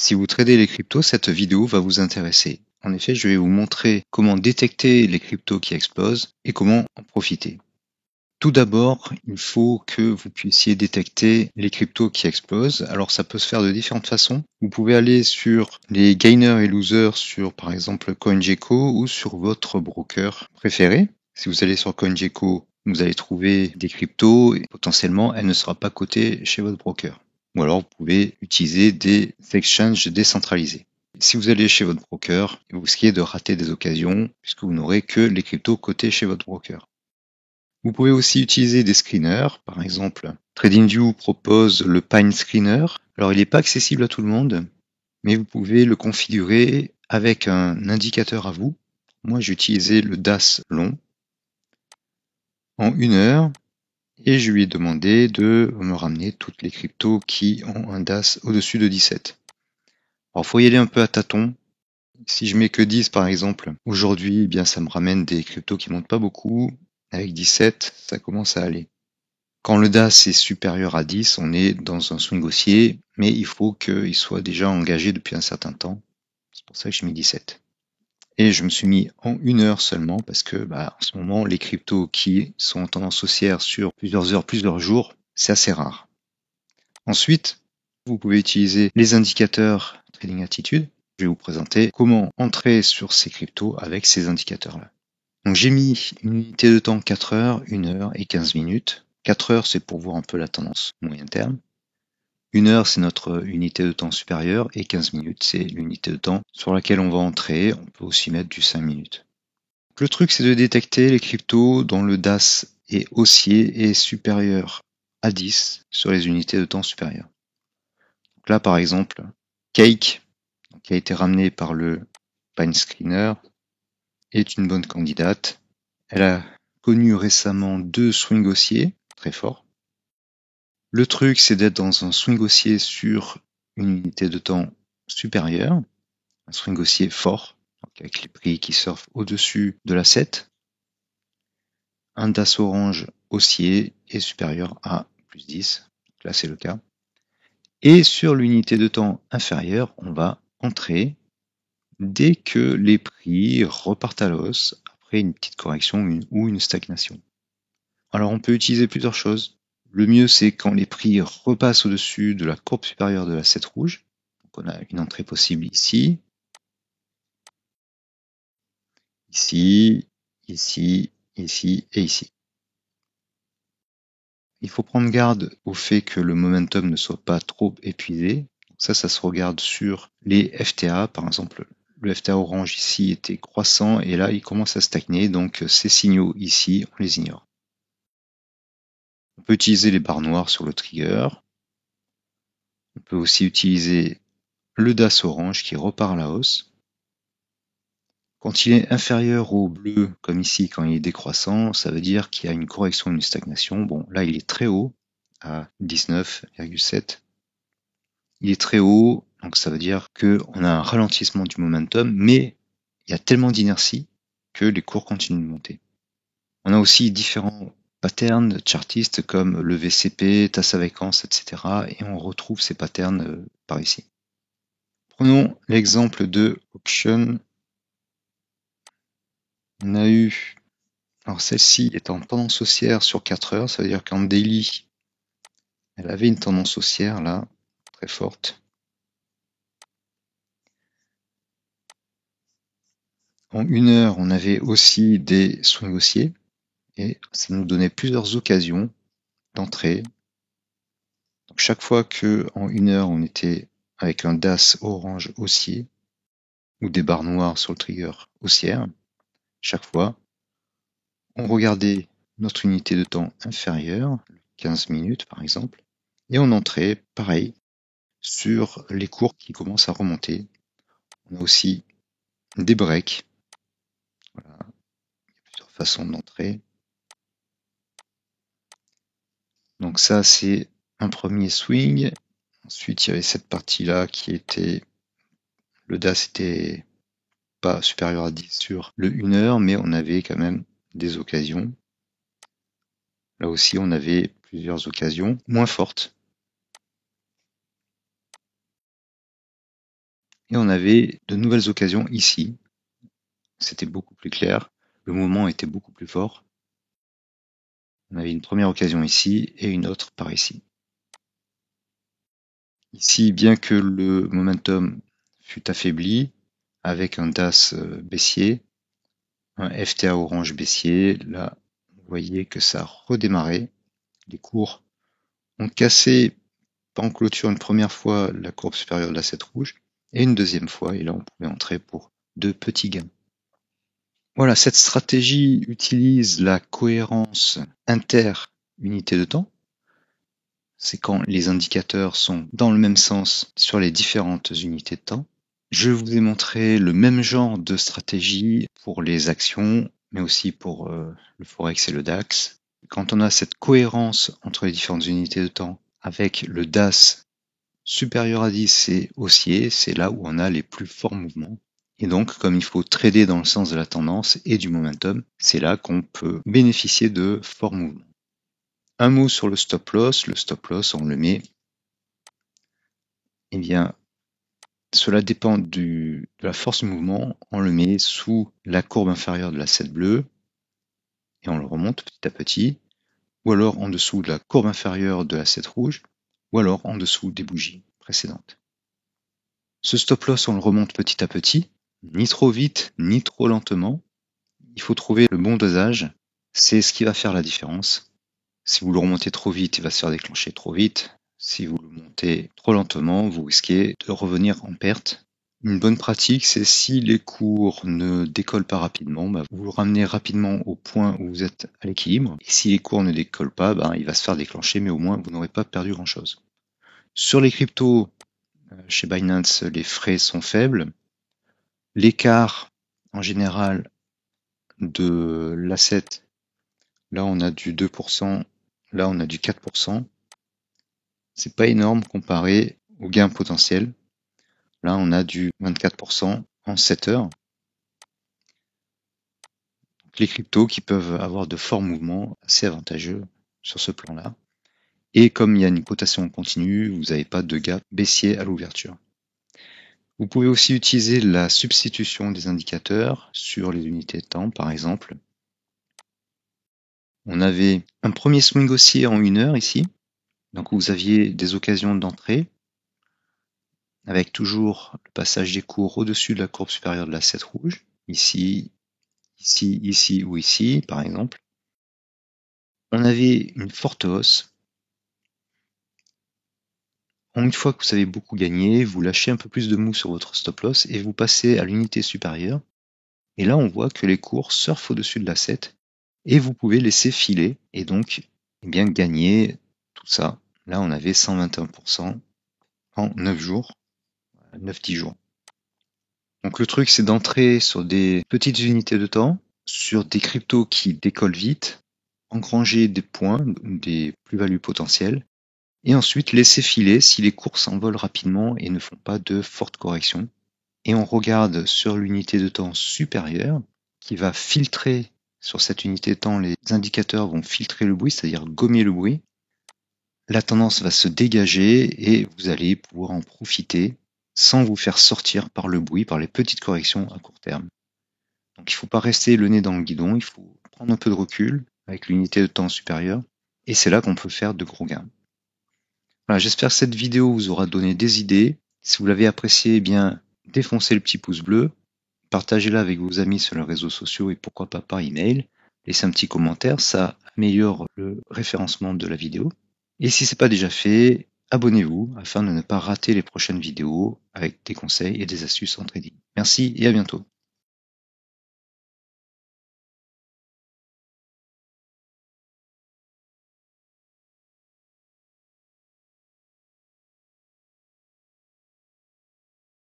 Si vous tradez les cryptos, cette vidéo va vous intéresser. En effet, je vais vous montrer comment détecter les cryptos qui explosent et comment en profiter. Tout d'abord, il faut que vous puissiez détecter les cryptos qui explosent. Alors ça peut se faire de différentes façons. Vous pouvez aller sur les gainers et losers sur par exemple CoinGecko ou sur votre broker préféré. Si vous allez sur CoinGecko, vous allez trouver des cryptos et potentiellement elle ne sera pas cotée chez votre broker. Ou alors vous pouvez utiliser des exchanges décentralisés. Si vous allez chez votre broker, vous risquez de rater des occasions puisque vous n'aurez que les cryptos cotés chez votre broker. Vous pouvez aussi utiliser des screeners, par exemple TradingView propose le Pine Screener. Alors il n'est pas accessible à tout le monde, mais vous pouvez le configurer avec un indicateur à vous. Moi j'ai utilisé le DAS long en 1 heure et je lui ai demandé de me ramener toutes les cryptos qui ont un DAS au-dessus de 17. Alors il faut y aller un peu à tâtons. Si je mets que 10 par exemple, aujourd'hui, eh bien ça me ramène des cryptos qui montent pas beaucoup. Avec 17, ça commence à aller. Quand le DAS est supérieur à 10, on est dans un swing haussier, mais il faut qu'il soit déjà engagé depuis un certain temps. C'est pour ça que j'ai mis 17. Et je me suis mis en 1 heure seulement parce que en ce moment, les cryptos qui sont en tendance haussière sur plusieurs heures, plusieurs jours, c'est assez rare. Ensuite, vous pouvez utiliser les indicateurs Trading Attitude. Je vais vous présenter comment entrer sur ces cryptos avec ces indicateurs-là. Donc j'ai mis une unité de temps 4 heures, 1 heure et 15 minutes. 4 heures, c'est pour voir un peu la tendance moyen terme. 1 heure, c'est notre unité de temps supérieure et 15 minutes, c'est l'unité de temps sur laquelle on va entrer. On peut aussi mettre du 5 minutes. Le truc, c'est de détecter les cryptos dont le DAS est haussier et supérieur à 10 sur les unités de temps supérieures. Donc là, par exemple, Cake, qui a été ramené par le Pine Screener, est une bonne candidate. Elle a connu récemment 2 swings haussiers très forts. Le truc, c'est d'être dans un swing haussier sur une unité de temps supérieure, un swing haussier fort, donc avec les prix qui surfent au-dessus de la 7. Un DAS orange haussier est supérieur à plus 10, donc là c'est le cas. Et sur l'unité de temps inférieure, on va entrer dès que les prix repartent à la hausse après une petite correction ou une stagnation. Alors on peut utiliser plusieurs choses. Le mieux, c'est quand les prix repassent au-dessus de la courbe supérieure de la 7 rouge. Donc on a une entrée possible ici, ici, ici, ici et ici. Il faut prendre garde au fait que le momentum ne soit pas trop épuisé. Ça se regarde sur les FTA. Par exemple, le FTA orange ici était croissant et là, il commence à stagner. Donc ces signaux ici, on les ignore. On peut utiliser les barres noires sur le trigger. On peut aussi utiliser le DAS orange qui repart à la hausse. Quand il est inférieur au bleu, comme ici, quand il est décroissant, ça veut dire qu'il y a une correction, une stagnation. Bon, là, il est très haut, à 19,7. Il est très haut, donc ça veut dire qu'on a un ralentissement du momentum, mais il y a tellement d'inertie que les cours continuent de monter. On a aussi différents patterns chartistes comme le VCP, tasse à vacances, etc. Et on retrouve ces patterns par ici. Prenons l'exemple de Auction. On a eu, alors celle-ci est en tendance haussière sur 4 heures, ça veut dire qu'en daily, elle avait une tendance haussière là, très forte. En 1 heure, on avait aussi des swings haussiers et ça nous donnait plusieurs occasions d'entrée. Donc chaque fois que en 1 heure, on était avec un DAS orange haussier ou des barres noires sur le trigger haussière, chaque fois, on regardait notre unité de temps inférieure, 15 minutes par exemple, et on entrait, pareil, sur les cours qui commencent à remonter. On a aussi des breaks. Voilà. Il y a plusieurs façons d'entrer. Donc ça, c'est un premier swing. Ensuite, il y avait cette partie-là qui était... Le DAS était pas supérieur à 10 sur le 1 heure, mais on avait quand même des occasions. Là aussi, on avait plusieurs occasions moins fortes. Et on avait de nouvelles occasions ici. C'était beaucoup plus clair. Le mouvement était beaucoup plus fort. On avait une première occasion ici et une autre par ici. Ici, bien que le momentum fut affaibli avec un DAS baissier, un FTA orange baissier, là, vous voyez que ça a redémarré. Les cours ont cassé en clôture une première fois la courbe supérieure de l'asset rouge et une deuxième fois, et là on pouvait entrer pour 2 petits gains. Voilà, cette stratégie utilise la cohérence inter-unité de temps. C'est quand les indicateurs sont dans le même sens sur les différentes unités de temps. Je vous ai montré le même genre de stratégie pour les actions, mais aussi pour le Forex et le DAX. Quand on a cette cohérence entre les différentes unités de temps avec le DAS supérieur à 10 et haussier, c'est là où on a les plus forts mouvements. Et donc, comme il faut trader dans le sens de la tendance et du momentum, c'est là qu'on peut bénéficier de forts mouvements. Un mot sur le stop loss. Le stop loss, on le met, eh bien, cela dépend de la force du mouvement. On le met sous la courbe inférieure de l'asset bleu et on le remonte petit à petit, ou alors en dessous de la courbe inférieure de l'asset rouge, ou alors en dessous des bougies précédentes. Ce stop loss, on le remonte petit à petit, ni trop vite, ni trop lentement. Il faut trouver le bon dosage. C'est ce qui va faire la différence. Si vous le remontez trop vite, il va se faire déclencher trop vite. Si vous le montez trop lentement, vous risquez de revenir en perte. Une bonne pratique, c'est si les cours ne décollent pas rapidement, vous le ramenez rapidement au point où vous êtes à l'équilibre. Et si les cours ne décollent pas, il va se faire déclencher, mais au moins vous n'aurez pas perdu grand-chose. Sur les cryptos, chez Binance, les frais sont faibles. L'écart, en général, de l'asset, là on a du 2%, là on a du 4%. C'est pas énorme comparé au gain potentiel. Là on a du 24% en 7 heures. Donc, les cryptos qui peuvent avoir de forts mouvements assez avantageux sur ce plan-là. Et comme il y a une cotation continue, vous n'avez pas de gap baissier à l'ouverture. Vous pouvez aussi utiliser la substitution des indicateurs sur les unités de temps, par exemple. On avait un premier swing haussier en 1 heure ici, donc vous aviez des occasions d'entrée, avec toujours le passage des cours au-dessus de la courbe supérieure de l'asset rouge, ici, ici, ici ou ici, par exemple. On avait une forte hausse. Une fois que vous avez beaucoup gagné, vous lâchez un peu plus de mou sur votre stop loss et vous passez à l'unité supérieure. Et là, on voit que les cours surfent au-dessus de l'asset et vous pouvez laisser filer et donc gagner tout ça. Là, on avait 121% en 9 jours, 9-10 jours. Donc le truc, c'est d'entrer sur des petites unités de temps, sur des cryptos qui décollent vite, engranger des points, des plus-values potentielles, et ensuite laisser filer si les cours s'envolent rapidement et ne font pas de fortes corrections. Et on regarde sur l'unité de temps supérieure qui va filtrer sur cette unité de temps, les indicateurs vont filtrer le bruit, c'est-à-dire gommer le bruit. La tendance va se dégager et vous allez pouvoir en profiter sans vous faire sortir par le bruit, par les petites corrections à court terme. Donc il ne faut pas rester le nez dans le guidon, il faut prendre un peu de recul avec l'unité de temps supérieure et c'est là qu'on peut faire de gros gains. Voilà, j'espère que cette vidéo vous aura donné des idées. Si vous l'avez appréciée, eh bien, défoncez le petit pouce bleu, partagez-la avec vos amis sur les réseaux sociaux et pourquoi pas par email. Laissez un petit commentaire, ça améliore le référencement de la vidéo. Et si ce n'est pas déjà fait, abonnez-vous afin de ne pas rater les prochaines vidéos avec des conseils et des astuces en trading. Merci et à bientôt.